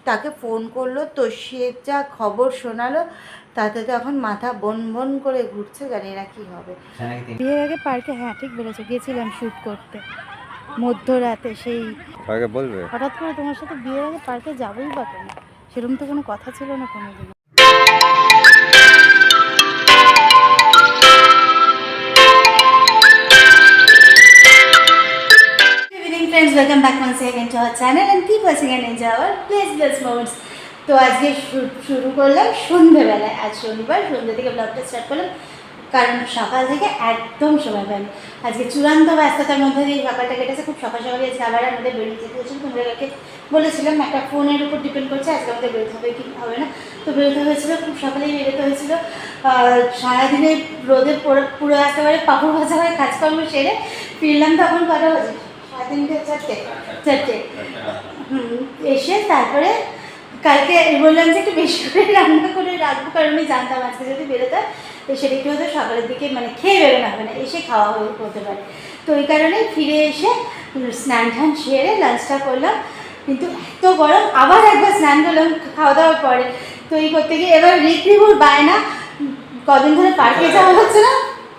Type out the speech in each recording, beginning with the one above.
তাকে ফোন করলো, তো সে যা খবর শোনালো তাতে তো এখন মাথা বন বন করে ঘুরছে, জানি না কী হবে। বিয়ের আগে পার্কে, হ্যাঁ ঠিক বলেছো, গেছিলাম শ্যুট করতে মধ্যরাতে। সেই বলবে হঠাৎ করে তোমার সাথে বিয়ের আগে পার্কে যাবোই বা কেন, সেরকম তো কোনো কথা ছিল না কোনোদিন। Friends, welcome back once again to our channel and keep watching and enjoy our blessed moments. তো আজকে শুরু করলাম সন্ধ্যেবেলায়, আজ শনিবার সন্ধ্যে থেকে ব্লগটা স্টার্ট করলাম, কারণ সকাল থেকে একদম সময় পাইনি। আজকে চূড়ান্ত ব্যস্ততার মধ্যে দিয়ে সকালটা কেটেছে। খুব সকাল সকালে আজকে আবার আমাদের বেরিয়ে যেতে হয়েছিল। তোমরা বলেছিলাম একটা ফোনের উপর ডিপেন্ড করছে আজকে আমাদের বেরোতে হবে কি হবে না, তো বেরোতে হয়েছিল, খুব সকালেই বেরোতে হয়েছিল। সারাদিনে রোদে পুরো একেবারে পাপড় ভাজা হয়ে কাজকর্ম সেরে ফিরলাম তখন কটা বাজে, 3:30 এসে তারপরে কালকে বললাম যে একটু বেশি করে রান্না করে রাখবো, কারণ আমি জানতাম আজকে যদি বেরোতে তো সেটা একটু হয়তো সকালের দিকে মানে খেয়ে বেরোনো হবে না, এসে খাওয়া হতে পারে। তো ওই কারণে ফিরে এসে স্নান টান সেরে লাঞ্চটা করলাম, কিন্তু এত গরম, আবার একবার স্নান করলাম খাওয়া দাওয়ার পরে। তো এই করতে গিয়ে এবার রিক্রিভুর বায়না, কদিন ধরে পার্কে যাওয়া হচ্ছে না,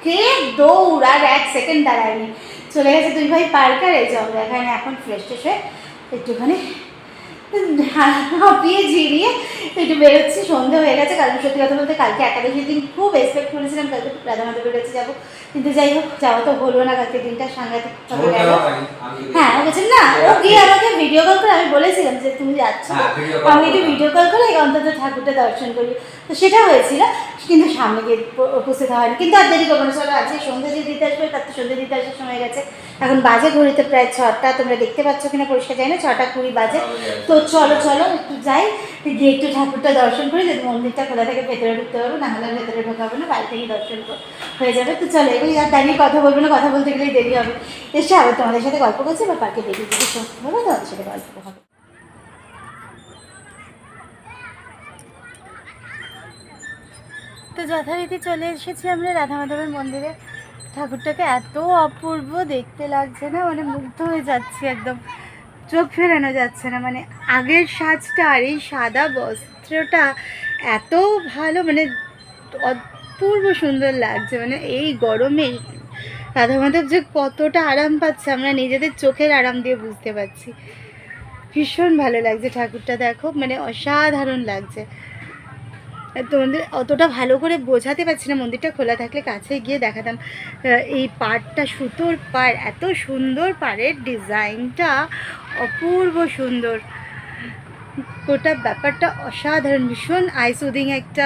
কে দৌড়, আর 1 সেকেন্ড দাঁড়ায়নি, চলে গেছে 2 ভাই পার্কে। আর এই যে আমরা এখানে এখন ফ্রেশ ট্রেশ হয়ে একটুখানি হাঁপিয়ে ঝিরিয়ে একটু বেরোচ্ছি। সন্ধে হয়ে গেছে, কারণ সত্যি কথা বলতে কালকে একাদশীর দিন খুব এক্সপেক্ট করেছিলাম কালকে রাধা মাধবের কাছে যাবো, কিন্তু যাই হোক যাওয়া তো হলো না। কালকে দিনটা সাংঘাতিক গেল। হ্যাঁ ও বলছেন না, ও গিয়ে আমাকে ভিডিও কল করে, আমি বলেছিলাম যে তুমি যাচ্ছ আমি একটু ভিডিও কল করে অন্তত ঠাকুরটা দর্শন করি, তো সেটা হয়েছিল, কিন্তু সামনে গিয়ে উপস্থিত হয়নি। কিন্তু আর দেরি করবো না, চলো আজকে সন্ধ্যে যে দিতে আসবে তার তো সন্ধ্যে দিতে আসার সময় গেছে। এখন বাজে ঘড়িতে প্রায় 6টা, তোমরা দেখতে পাচ্ছ কিনা পরিষ্কার যাই না, 6:20 বাজে। তো চলো চলো একটু যাই, গিয়ে একটু ঠাকুরটা দর্শন করি, যদি মন্দিরটা খোলা থেকে ভেতরে ঢুকতে পারবো, না হলে ভেতরে ঢোকাবো না, বাইরে থেকে দর্শন হয়ে যাবে। তো চলো এগুলি আর দাঁড়িয়ে কথা বলবো না, কথা বলতে গেলেই দেরি হবে। এসে আবার তোমাদের সাথে গল্প করছি বা পার্কে বেরিয়ে যাবো, বলো তোমাদের সাথে গল্প হবে। তো যথারীতি চলে এসেছি আমরা রাধা মাধবের মন্দিরে। ঠাকুরটাকে এত অপূর্ব দেখতে লাগছে না, মানে মুগ্ধ হয়ে যাচ্ছি, একদম চোখ ফেরানো যাচ্ছে না। মানে আগের সাজটা আর এই সাদা বস্ত্রটা এত ভালো, মানে অপূর্ব সুন্দর লাগছে। মানে এই গরমে রাধা মাধব যে কতটা আরাম পাচ্ছে আমরা নিজেদের চোখের আরাম দিয়ে বুঝতে পারছি। ভীষণ ভালো লাগছে ঠাকুরটা, দেখো মানে অসাধারণ লাগছে। তোমাদের অতটা ভালো করে বোঝাতে পারছি না, মন্দিরটা খোলা থাকলে কাছে গিয়ে দেখাতাম। এই পাড়টা সুতোর পাড়, এত সুন্দর পাড়ের ডিজাইনটা, অপূর্ব সুন্দর, গোটা ব্যাপারটা অসাধারণ, ভীষণ আইসুদিং একটা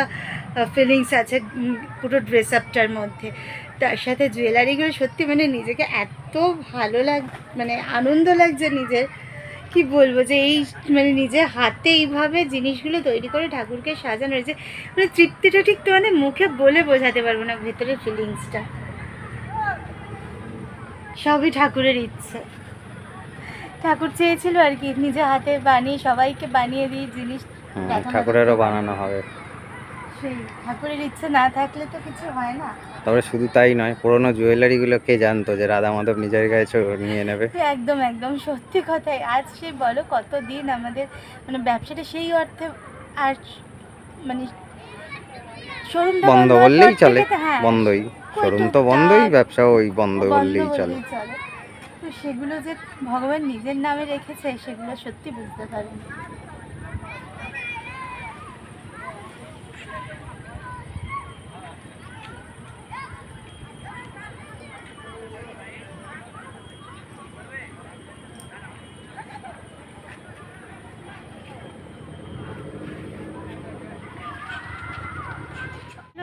ফিলিংস আছে পুরো ড্রেস আপটার মধ্যে। তার সাথে জুয়েলারিগুলো সত্যি মানে নিজেকে এত ভালো মানে আনন্দ লাগছে নিজের, কি বলবো, যে এই মানে নিজের হাতে এইভাবে জিনিসগুলো তৈরি করে ঠাকুরকে সাজানো হয়েছে, মানে তৃপ্তিটা ঠিক তো মানে মুখে বলে বোঝাতে পারবো না, ভেতরের ফিলিংসটা। সবই ঠাকুরের ইচ্ছে, ঠাকুর চেয়েছিল আর কি নিজে হাতে বানিয়ে সবাইকে বানিয়ে দিই জিনিস, ঠাকুরেরও বানানো হবে। সেই ঠাকুরের ইচ্ছে না থাকলে তো কিছু হয় না। তবে শুধু তাই নয়, পুরোনো জুয়েলারিগুলো কে জানতো যে রাধা মাধব নিজের গায়ে নিয়ে নেবে। একদম একদম সত্যি কথাই। আজ সে বলো কতদিন আমাদের মানে ব্যবসাটা সেই অর্থে আর মানে শোরুমটা বন্ধ বললেই চলে, হ্যাঁ বন্ধই, শোরুম তো বন্ধই, ব্যবসা ওই বন্ধ বললেই চলে। তো সেগুলো যে ভগবান নিজের নামে রেখেছে সেগুলো সত্যি বুঝতে পারিনি।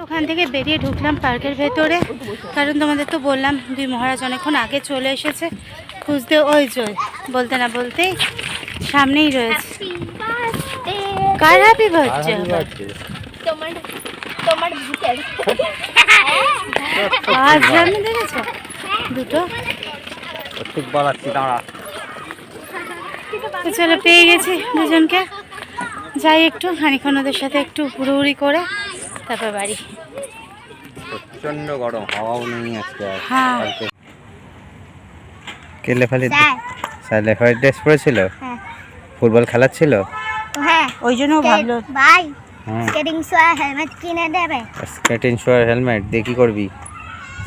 ওখান থেকে বেরিয়ে ঢুকলাম পার্কের ভেতরে, কারণ তোমাদের তো বললাম 2 মহারাজ অনেকক্ষণ আগে চলে এসেছে খুঁজতে, ওই জয় বলতে না বলতেই সামনেই রয়েছে। কার হ্যাপি বার্থডে? আজ আমি দেখেছো দুটো, চলো পেয়ে গেছি দুজনকে, যাই একটু খানিক্ষণ ওদের সাথে একটু ঘুরোঘুরি করে তারপর বাড়ি। প্রচন্ড গরম, হাওয়াও নেই আজকে। হ্যাঁ কে লেফালি ড্রেস পরেছিল? ফুটবল খেলাচ্ছিল? হ্যাঁ ওই জন্য ও ভাবলো ভাই হুম স্কেটিং শু আর হেলমেট কিনে দেবে। স্কেটিং শু আর হেলমেট দিয়ে কী করবি?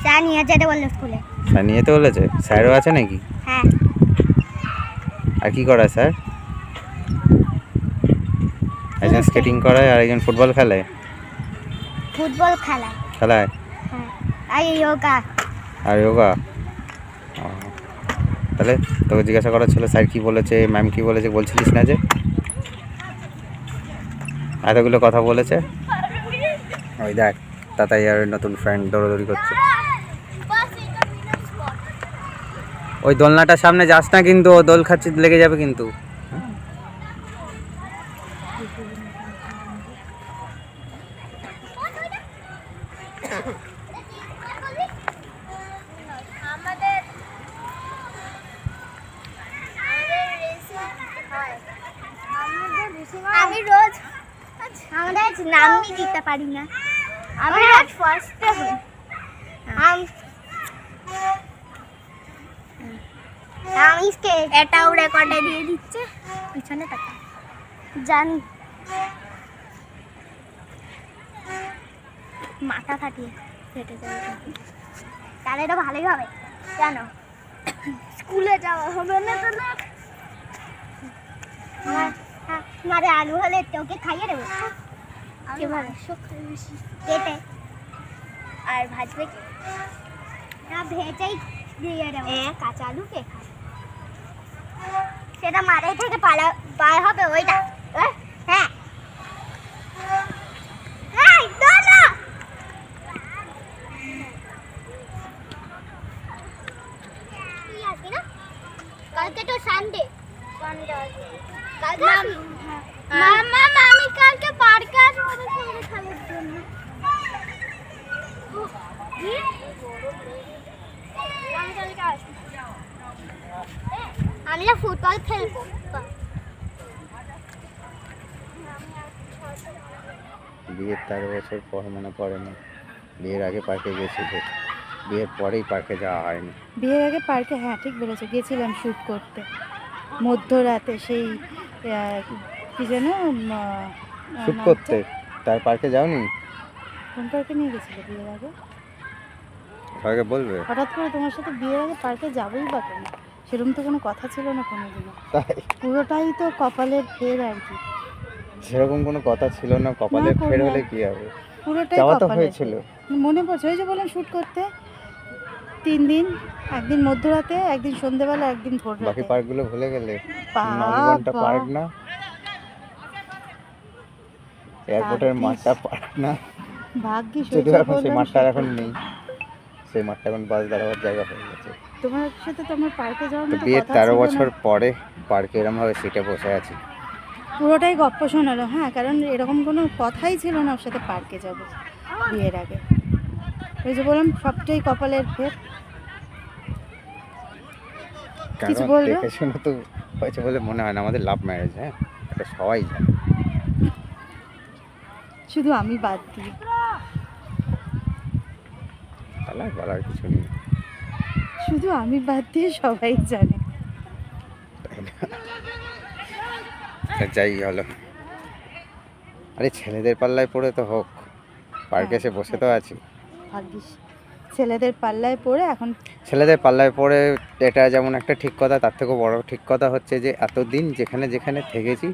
স্যার নিয়ে যেতে বললো স্কুলে। স্যার নিয়ে তো বলেছে? স্যারও আছে নাকি? হ্যাঁ আর কি করায় স্যার? একজন স্কেটিং করায় আর একজন ফুটবল খেলে। ফুটবল খেলা। খেলায় হ্যাঁ আর যোগা। আর যোগা। তাহলে তোকে জিজ্ঞাসা করার ছিল স্যার কী বলেছে, ম্যাম কী বলেছে, বলছিলিস না যে এতগুলো কথা বলেছে? ওই দেখ তাতাই আর নতুন ফ্রেন্ড দৌড়াদৌড়ি করছে। ওই দোলনাটার সামনে যাস না কিন্তু, ও দোল খাচ্ছি লেগে যাবে কিন্তু। আমি রোজ আমাদের নামই দিতে পারি না, আমি রোজ ফার্স্টে হই। আমি এটাও রেকর্ডে দিয়ে দিচ্ছে পিছনে টাকা জানি মাথা ফাটিয়ে ফেটে যাবে, তাহলে এটা ভালোই হবে। জানো স্কুলে যাওয়া হবে না তো না, মারে আলু হলে তোকে খাইয়ে দেবো কিভাবে কেটে আর ভাজবে কি না, ভেজেই দিয়ে দেবো। কাঁচা আলু কে খায়? সেটা মাথায় থেকে বার হবে ওইটা। হ্যাঁ কালকে তো সানডে, আমি কালকে পার্কে আসবো ওদের সঙ্গে খেলার জন্য। আমি না ফুটবল খেলবো। বিয়ের 13 বছর পর মনে পড়ে না, বিয়ের আগে পার্কে গেছিল, বিয়ের পরেই পার্কে যাওয়া হয়নি। বিয়ের আগে পার্কে, হ্যাঁ ঠিক বলেছো, গেছিলাম শ্যুট করতে মধ্যরাতে, সেই কি যেন শ্যুট করতে, তার পার্কে যাওনি? কোন পার্কে নিয়ে গেছিলে বিয়ের আগে? সবাইকে বলবে হঠাৎ করে তোমার সাথে বিয়ের আগে পার্কে যাবোই বা কেন? সেরকম তো কোনো কথা ছিল না কোনোদিনও। তাই? পুরোটাই তো কপালের ফের আর কি। সেরকম কোনো কথা ছিল না, কপালের না, ফের হলে কি হবে? পুরোটাই যাওয়া তো কপালের হয়েছিল। ফের। মনে পড়ছে ওই যে বললাম শ্যুট করতে 3 দিন, একদিন মধ্যরাতে, একদিন সন্ধ্যেবেলা, একদিন ভোর বাকি রাতে। পার্কগুলো ভুলে গেলে? বাবা! 9 ঘন্টা পার্ক না, এয়ারপোর্টের মাঠটা পার্ক না? ভাগ্যিস যদি ওই যে এখন সেই বললাম মাঠটা সেটা। এখন নেই, সেই মাঠটা এখন বাস দাঁড়াবার জায়গা হয়ে গেছে। তোমার সাথে তো আমার পার্কে যাওয়ার তো মতো বিয়ের কথা 13 ছিল বছর না। পরে পার্কে এরমভাবে সিটে বসে আছি। পুরোটাই গপ্প শোনালো, হ্যাঁ, কারণ এরকম কোনো কথাই ছিল না ওর সাথে পার্কে যাবো বিয়ের আগে। ওই যে বললাম সবটাই কপালের ফের। কিছু কারণ বলবে? দেখে শুনে তো হয়েছে বলে মনে হয় না, আমাদের লাভ ম্যারেজ, হ্যাঁ এটা সবাই জানে, শুধু আমি বাদ দিই। তাহলে আর বলার কিছু নেই। শুধু আমি বাদ দিয়ে সবাই জানে। তা যাই হলো, আরে ছেলেদের পাল্লায় পড়ে তো হোক, পার্কে এসে বসে তো আছি। ভাগ্যিস ছেলেদের পাল্লায় পড়ে এখন। ছেলেদের পাল্লায় পড়ে এটা যেমন একটা ঠিক কথা, তার থেকেও বড় ঠিক কথা হচ্ছে যে এতদিন যেখানে যেখানে থেকেছি,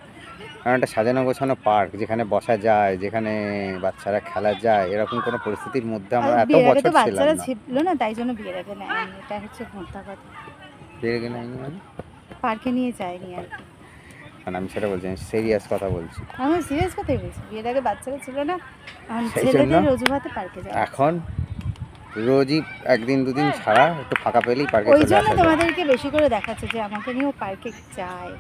কারণ একটা সাজানো গোছানো পার্ক যেখানে বসা যায়, যেখানে বাচ্চারা খেলা যায়, এরকম কোনো পরিস্থিতির মধ্যে আমরা এত বিয়ের আগে বছর তো ছিলাম বাচ্চারা না। ছিল না, তাই জন্য বিয়ের আগে নেয়নি, এটা হচ্ছে মোটা কথা। বিয়ের আগে নাইনি মানে? পার্কে নিয়ে যায়নি আর কি। মানে আমি সেটা বলছি, সিরিয়াস কথা বলছি। আমি সিরিয়াস কথাই বলছি, বিয়ের আগে বাচ্চারা ছিল না, এখন সেই জন্য ছেলেদের অজুহাতে পার্কে যায়। এখন রোজই একদিন দুদিন ছাড়া একটু ফাঁকা পেলেই পার্কে ওই চলে জন্য আসা যায়। তোমাদেরকে বেশি করে দেখাচ্ছে যে আমাকে নিয়েও পার্কে যায়,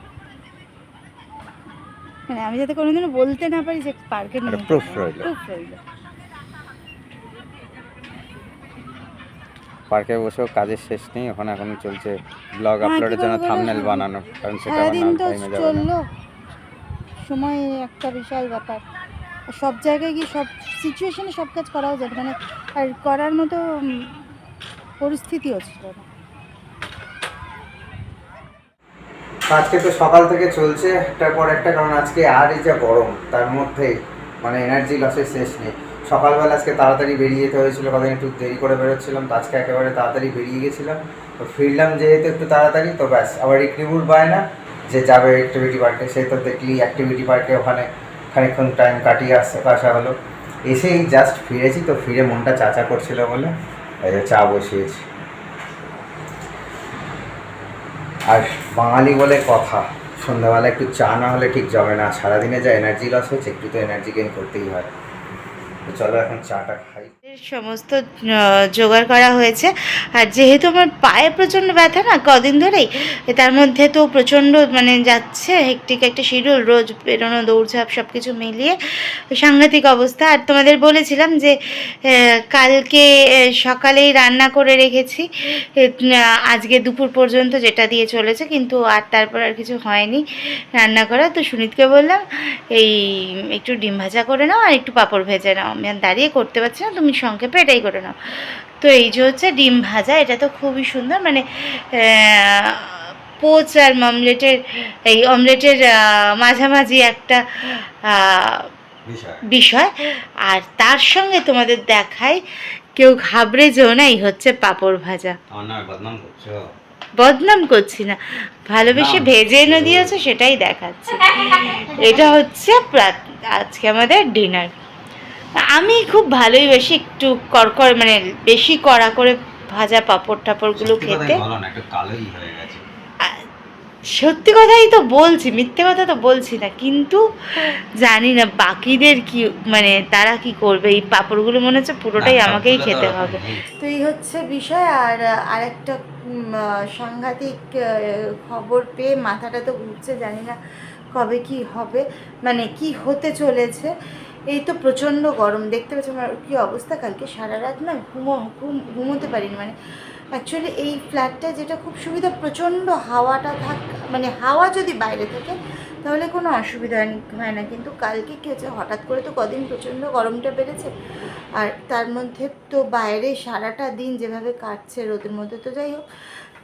মানে আমি যাতে কোনোদিনও বলতে না পারি যে পার্কে নিয়ে একটা proof রইলো। প্রুফ রইল। পার্কে বসেও কাজের শেষ নেই, ওখানে এখন চলছে ব্লগ হ্যাঁ, আপলোডের কি জন্য করবো থাম্বনেল বলো? বানানো, কারণ সেটা সারাদিন বানানো তো টাইমে যাবে না। চললো, সময় একটা বিশাল ব্যাপার। আর সব জায়গায় গিয়ে সব সিচুয়েশনে সব কাজ করাও যাবে, মানে আর করার মতো পরিস্থিতিও ছিল না। আজকে তো সকাল থেকে চলছে একটার পর একটা, কারণ আজকে আর এই যা গরম তার মধ্যে মানে এনার্জি লসের শেষ নেই। সকালবেলা আজকে তাড়াতাড়ি বেরিয়ে যেতে হয়েছিল, কদিন একটু দেরি করে বেরোচ্ছিলাম, তো আজকে একেবারে তাড়াতাড়ি বেরিয়ে গেছিলাম। তো ফিরলাম যেহেতু একটু তাড়াতাড়ি, তো ব্যাস আবার রিক্রিবুল পায় না যে যাবে অ্যাক্টিভিটি পার্কে, সে তো দেখলি অ্যাক্টিভিটি পার্কে ওখানে খানিকক্ষণ টাইম কাটিয়ে আসা হলো। এসেই জাস্ট ফিরেছি, তো ফিরে মনটা চা করছিল বলে এই যে চা বসিয়েছি। আর বাঙালি বলে কথা, সন্ধ্যাবেলা একটু চা না হলে ঠিক জমে না। সারাদিনে যা এনার্জি লস হয়েছে, একটু তো এনার্জি গেইন করতেই হয়। তো চলো এখন চাটা খাই। সমস্ত জোগাড় করা হয়েছে। আর যেহেতু আমার পায়ে প্রচণ্ড ব্যথা না কদিন ধরেই, তার মধ্যে তো প্রচণ্ড মানে যাচ্ছে হেক্টিক একটা শিডিউল, রোজ বেরোনো দৌড়ঝাঁপ সব কিছু মিলিয়ে সাংঘাতিক অবস্থা। আর তোমাদের বলেছিলাম যে কালকে সকালেই রান্না করে রেখেছি, আজকে দুপুর পর্যন্ত যেটা দিয়ে চলেছে, কিন্তু আর তারপর আর কিছু হয়নি রান্না করা। তো সুনীতকে বললাম এই একটু ডিম ভাজা করে নাও আর একটু পাঁপড় ভেজে নাও, আমি আর দাঁড়িয়ে করতে পারছি না, তুমি সংক্ষেপে এটাই করে নাও। তো এই যে হচ্ছে ডিম ভাজা, এটা তো খুবই সুন্দর, মানে পোচ আর অমলেটের মাঝামাঝি একটা বিষয়। আর তার সঙ্গে তোমাদের দেখাই, কেউ ঘাবড়ে যেও না, এই হচ্ছে পাঁপড় ভাজা। বদনাম করছি না, ভালোবেসে ভেজে এনে দিয়েছে সেটাই দেখাচ্ছে। এটা হচ্ছে আজকে আমাদের ডিনার। আমি খুব ভালোই বেশি একটু করকর মানে বেশি কড়া করে ভাজা পাঁপড় টাপড়গুলো খেতে। সত্যি কথাই তো বলছি, মিথ্যে কথা তো বলছি না, কিন্তু জানি না বাকিদের কি মানে তারা কি করবে। এই পাঁপড়গুলো মনে হচ্ছে পুরোটাই আমাকেই খেতে হবে। তো এই হচ্ছে বিষয়। আর আরেকটা সাংঘাতিক খবর পেয়ে মাথাটা তো ঘুরছে, জানি না কবে কি হবে, মানে কি হতে চলেছে। এই তো প্রচণ্ড গরম, দেখতে পাচ্ছি আমার কী অবস্থা। কালকে সারা রাত না ঘুমোতে পারিনি। মানে অ্যাকচুয়ালি এই ফ্ল্যাটটা যেটা খুব সুবিধা, প্রচণ্ড হাওয়াটা মানে হাওয়া যদি বাইরে থাকে তাহলে কোনো অসুবিধা হয় না, কিন্তু কালকে কী হচ্ছে হঠাৎ করে তো কদিন প্রচণ্ড গরমটা বেড়েছে, আর তার মধ্যে তো বাইরে সারাটা দিন যেভাবে কাটছে রোদের মধ্যে। তো যাই হোক,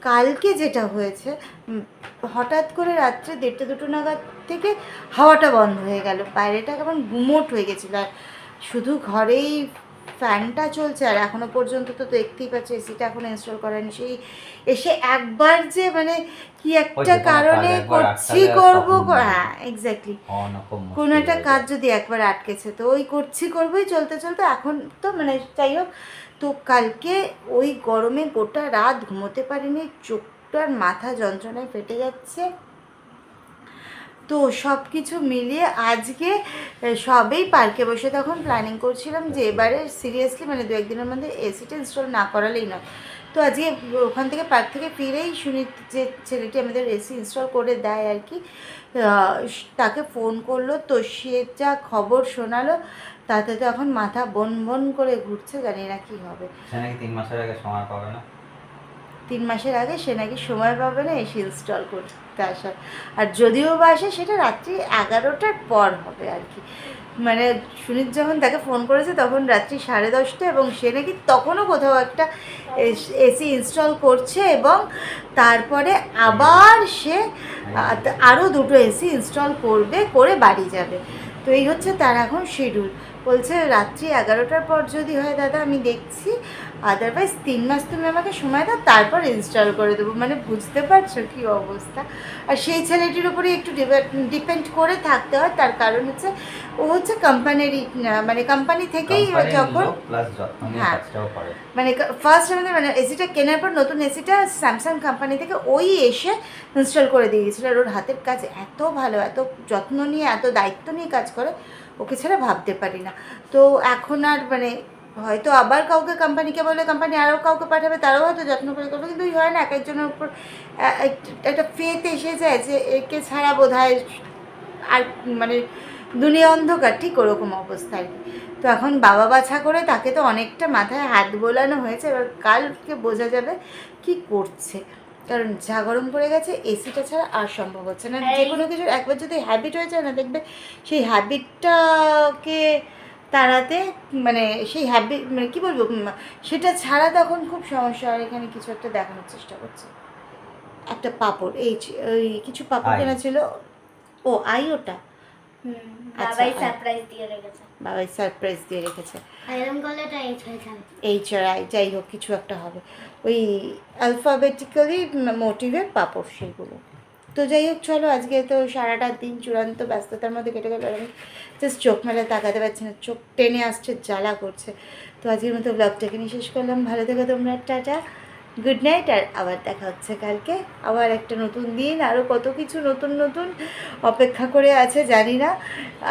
কালকে যেটা হয়েছে হঠাৎ করে রাত্রে 1:30-2 নাগাদ থেকে হাওয়াটা বন্ধ হয়ে গেল, বাইরেটা কেমন গুমোট হয়ে গেছিলো। আর শুধু ঘরেই ফ্যানটা চলছে, আর এখনও পর্যন্ত তো দেখতেই পাচ্ছি এসিটা এখনও ইনস্টল করেনি। সেই এসে একবার যে মানে কি একটা কারণে হ্যাঁ এক্স্যাক্টলি, কোনো একটা কাজ যদি একবার আটকেছে, তো ওই করবোই চলতে চলতে এখন তো মানে যাই হোক। তো কালকে ওই গরমে গোটা রাত ঘুমোতে পারিনি, চোখটার মাথা যন্ত্রণায় ফেটে যাচ্ছে। তো সব কিছু মিলিয়ে আজকে সবেই পার্কে বসে তখন প্ল্যানিং করছিলাম যে এবারে সিরিয়াসলি মানে 2-1 দিনের মধ্যে এসিটা ইনস্টল না করালেই নয়। তো আজকে ওখান থেকে পার্ক থেকে ফিরেই শুনি যে ছেলেটি আমাদের এসি ইনস্টল করে দেয় আর কি, তাকে ফোন করলো, তো সে যা খবর শোনালো তাতে তো এখন মাথা বন করে ঘুরছে, জানি না কী হবে। 3 মাসের আগে সময় পাবে না, 3 মাসের আগে সে নাকি সময় পাবে না এসি ইনস্টল করতে আসার। আর যদিও বা আসে সেটা রাত্রি 11টার পর হবে আর কি। মানে সুনীত যখন তাকে ফোন করেছে তখন রাত্রি 10:30, এবং সে নাকি তখনও কোথাও একটা এসি ইনস্টল করছে, এবং তারপরে আবার সে আরও 2টো এসি ইনস্টল করে বাড়ি যাবে। তো এই হচ্ছে তার এখন শিডিউল। বলছে রাত্রি 11টার পর যদি হয় দাদা আমি দেখছি, আদারওয়াইজ 3 মাস তুমি আমাকে সময় দাও, তারপর ইনস্টল করে দেবো। মানে বুঝতে পারছো কী অবস্থা। আর সেই ছেলেটির উপরেই একটু ডিপেন্ড করে থাকতে হয়, তার কারণ হচ্ছে ও হচ্ছে কোম্পানিরই মানে কোম্পানি থেকেই যখন হ্যাঁ মানে ফার্স্ট আমাদের মানে এসিটা কেনার পর নতুন এসিটা স্যামসাং কোম্পানি থেকে ওই এসে ইনস্টল করে দিয়ে গেছিলো। আর ওর হাতের কাজ এত ভালো, এত যত্ন নিয়ে এত দায়িত্ব নিয়ে কাজ করে, ওকে ছাড়া ভাবতে পারি না। তো এখন আর মানে হয়তো আবার কাউকে কোম্পানিকে বলে কোম্পানি আরও কাউকে পাঠাবে, তারাও হয়তো যত্ন করে করবে, কিন্তু ওই হয় না এক একজনের উপর একটা ফেথ এসে যায় যে একে ছাড়া বোধ হয় আর মানে দুনিয়া অন্ধকার, ঠিক ওরকম অবস্থা আর কি। তো এখন বাবা বাছা করে তাকে তো অনেকটা মাথায় হাত বোলানো হয়েছে, এবার কালকে বোঝা যাবে কি করছে, কারণ যা গরম পড়ে গেছে এসিটা ছাড়া আর সম্ভব হচ্ছে না। যে কোনো কিছুর একবার যদি হ্যাবিট হয়ে যায় না, দেখবে সেই হ্যাবিটটাকে তাড়াতে মানে সেই হ্যাবিট মানে কী বলবো সেটা ছাড়া তখন খুব সমস্যা হয়। এখানে কিছু একটা দেখানোর চেষ্টা করছে, একটা পাপড় ওই কিছু পাপড় আই। কেনা ছিল। ও আই ওটা বাবাই আচ্ছা, সারপ্রাইজ দিয়ে রেখেছে। বাবাই সারপ্রাইজ দিয়ে রেখেছে। এরকম করলে এটা এইচ হয়ে যাবে। HRI যাই হোক কিছু একটা হবে, ওই অ্যালফাবেটিক্যালি মোটিভের পাপড় সেগুলো। তো যাই হোক চলো, আজকে তো সারাটা দিন চূড়ান্ত ব্যস্ততার মধ্যে কেটে গেল। আমি জাস্ট চোখ মেলে তাকাতে পারছি না, চোখ টেনে আসছে, জ্বালা করছে। তো আজকের মতো ব্লগটাকে নিয়ে শেষ করলাম। ভালো থেকো তোমরা, টাটা, গুড নাইট। আর আবার দেখা হচ্ছে কালকে, আবার একটা নতুন দিন, আরও কত কিছু নতুন নতুন অপেক্ষা করে আছে জানি না।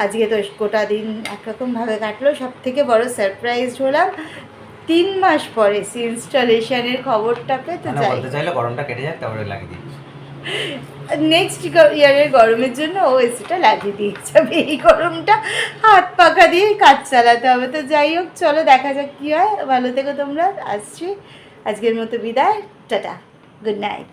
আজকে তো গোটা দিন একরকমভাবে কাটলো। সব থেকে বড় সারপ্রাইজ হলাম 3 মাস পরে ইনস্টলেশনের খবরটা পেতে মানে যাই। বলতে চাইলে গরমটা কেটে যাক তারপরে লাগিয়ে দিই। নেক্সট ইয়ারের গরমের জন্য ও এসিটা লাগিয়ে দিয়ে যাবে। এই গরমটা হাত পাখা দিয়ে কাজ চালাতে হবে। তো যাই হোক চলো, দেখা যাক কী হয়। ভালো থেকো তোমরা, আসছি। আজকের মতো বিদায়, টাটা, গুড নাইট।